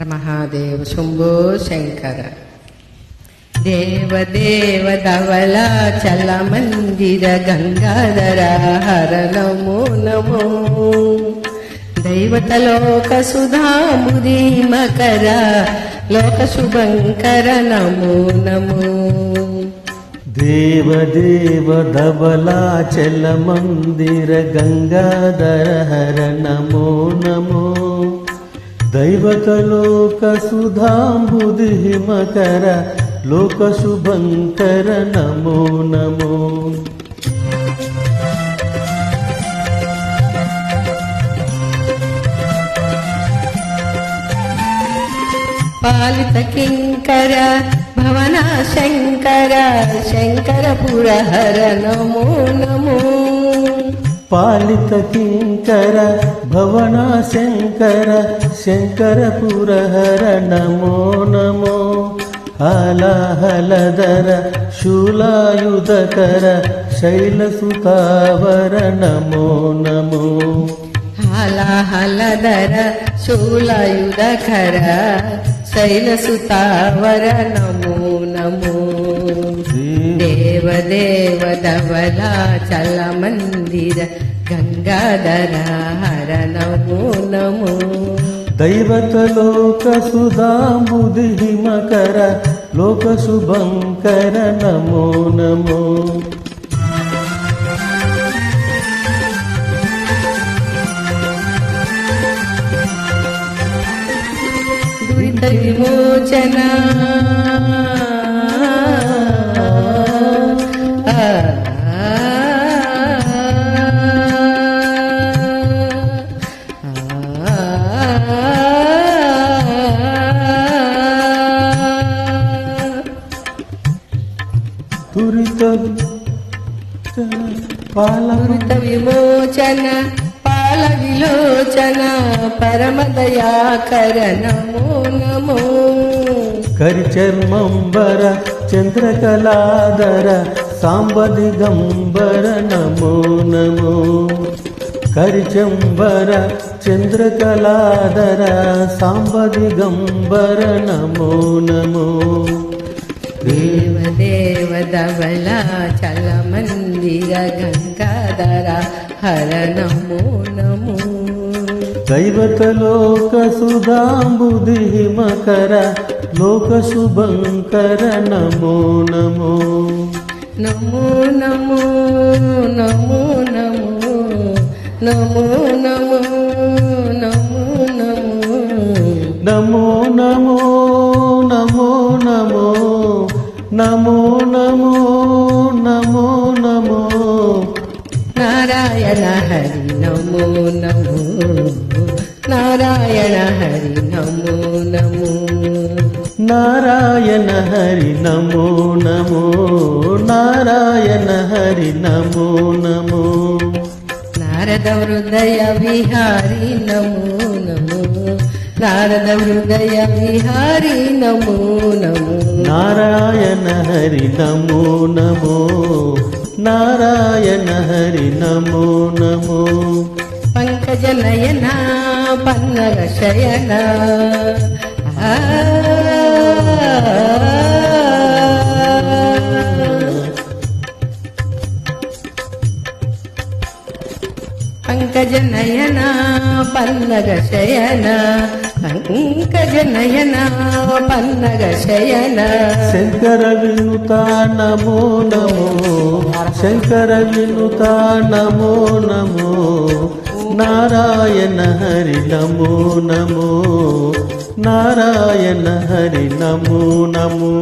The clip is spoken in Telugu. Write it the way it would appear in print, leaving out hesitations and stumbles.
మహాదేవ శంభో శంకర. దేవదేవ ధవళ చల మందిర గంగాధర హర నమో నమో. దైవతలోక సుధాముది మకర లోక శుభంకర నమో నమో. దేవదేవ ధవళాచల మందిర గంగాధర హర నమో నమో. దైవతలోక సుధాంబుధి హిమకర లోక శుభంకర నమో నమో. పాలిత కింకర భవన శంకర శంకర పురహర నమో నమో. పాలిత కింకర భవన శంకర శంకర పురహర నమో నమో. హలహలధర శూలాయుధకర శైలసుతావర నమో నమో. హలహలధర శూలాయుధకర శైలసుతావర నమో నమో. దేవదేవ ధవళాచల మందిర గంగాధర హర నమో నమో. దైవతలోక సుధాంబుధి హిమకర లోక శుభంకర నమో నమో. దురిత విమోచన దురిత విమోచన పాల విలోచన పరమ దయాకర నమో నమో. కరిచర్మంబర చంద్రకళాధర సాంబ దిగంబర నమో నమో. కరిచంబర చంద్రకళాధర సాంబ దిగంబర నమో నమో. దేవదేవ ధవళాచల మందిర గంగాధర హర నమో నమో. దైవతలోక సుధాంబుధి హిమకర లోక శుభంకర నమో నమో. నమో నమో నమో నమో నమో నమో నమో నమో నమో నమో నమో నమో నమో నమో నమో. నారాయణ హరి నమో నమో నారాయణ హరి నమో నమో. నారాయణ హరి నమో నమో నారాయణ హరి నమో నమో. నారద హృదయ విహారి నమో నమో నారద హృదయ విహారి నమో నమో. నారాయణ హరి నమో నమో నారాయణ హరి నమో నమో. పంకజ నయన పన్నగ శయన పంకజ నయన పన్నగ శయన పంకజ నయన పన్నగ శయన. శంకర వినుత నమో నమో శంకర వినుత నమో నమో. నారాయణ హరి నమో నమో నారాయణ హరి నమో నమో.